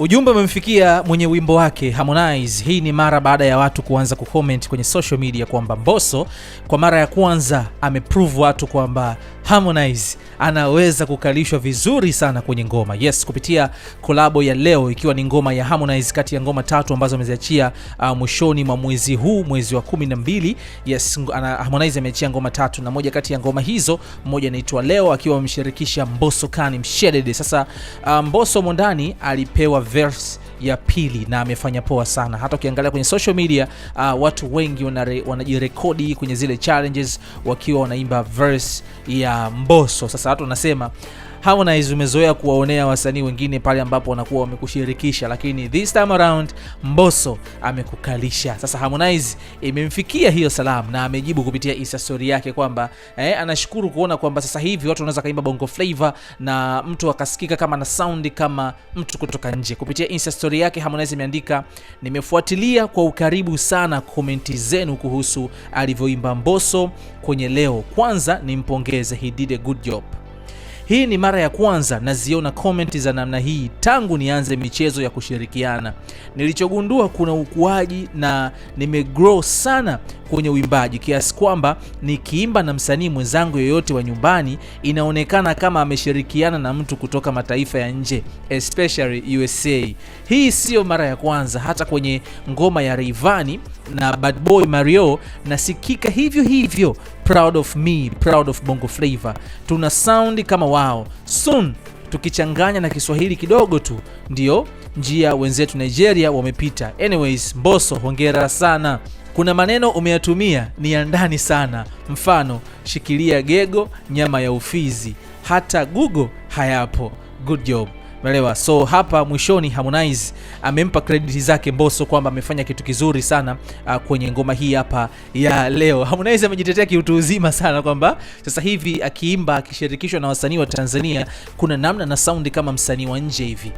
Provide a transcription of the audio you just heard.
Ujumbe umemfikia mwenye wimbo wake Harmonize. Hii ni mara baada ya watu kuanza kucomment kwenye social media kwamba Mbosso kwa mara ya kwanza ameprove watu kwamba Harmonize anaweza kukalishwa vizuri sana kwenye ngoma. Yes, kupitia kolabo ya leo ikiwa ni ngoma ya Harmonize kati ya ngoma 3 ambazo ameziachia mwishoni mwa mwezi huu, mwezi wa 12. Yes, Harmonize ameachia ngoma 3 na moja kati ya ngoma hizo, moja inaitwa Leo akiwa amemshirikisha Mbosso Kani Mshedede. Sasa Mbosso mondani alipewa verse ya pili na amefanya poa sana. Hata ukiangalia kwenye social media watu wengi wanajirekodi kwenye zile challenges wakiwa wanaimba verse ya Mbosso. Sasa watu wanasema Harmonize umezoea kuwaonea wasanii wengine pale ambapo wanakuwa wamekushirikisha, lakini this time around Mbosso amekukalisha. Sasa Harmonize imemfikia hiyo salamu na amejibu kupitia Insta story yake kwamba anashukuru kuona kwamba sasa hivi watu wanaweza kaimba bongo flavor na mtu akasikika kama na sound kama mtu kutoka nje. Kupitia Insta story yake Harmonize imeandika, nimefuatilia kwa ukaribu sana komenti zenu kuhusu alivyoimba Mbosso kwenye Leo. Kwanza nimpongeze, he did a good job. Hii ni mara ya kwanza naziona comment za namna hii tangu nianze michezo ya kushirikiana. Nilichogundua kuna ukuaji na nimegrow sana kwenye uimbaji kiasi kwamba nikiimba na msanii mwenzangu yoyote wa nyumbani inaonekana kama ameshirikiana na mtu kutoka mataifa ya nje, especially USA. Hii sio mara ya kwanza, hata kwenye ngoma ya Rayvanny na Bad Boy Mario nasikika hivyo hivyo. Proud of me, proud of bongo flavor. Tuna sound kama wao. Soon tukichanganya na Kiswahili kidogo tu ndio njia wenzetu Nigeria wamepita. Anyways, Mbosso hongera sana. Kuna maneno umeyatumia ni ya ndani sana. Mfano, shikilia gego, nyama ya ufizi. Hata Google hayapo. Good job. Melewa. So hapa mwishoni Harmonize amempa credit zake Mbosso kwamba amefanya kitu kizuri sana kwenye ngoma hii hapa ya Leo. Harmonize amejitetea kiutu uzima sana kwamba sasa hivi akiimba akishirikishwa na wasanii wa Tanzania kuna namna na sound kama msanii wa nje hivi.